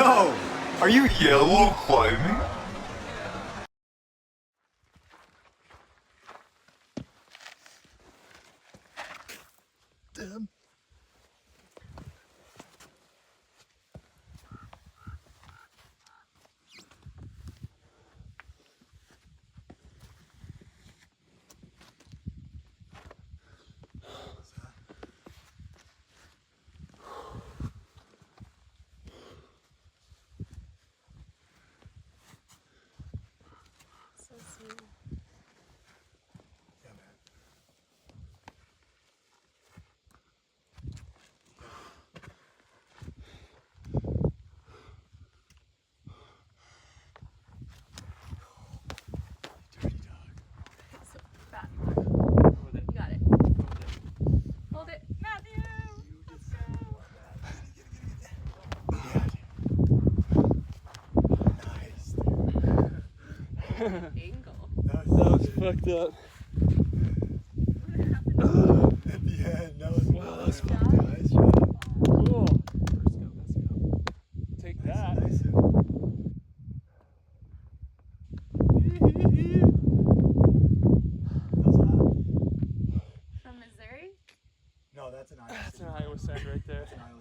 No! Are you yellow climbing? Damn. So sweet. Yeah, man. Dirty dog. It's so fat. You got it. Hold it. Matthew! Let's go! Nice. Angle. That That was sick. fucked up. What happened? At the end, that was Wow, that's fucked up. Nice job. Cool. First go, let's go. Take Nice, that. nice. How's that? From Missouri? No, that's an Iowa That's City. an Iowa sound right there. That's an Iowa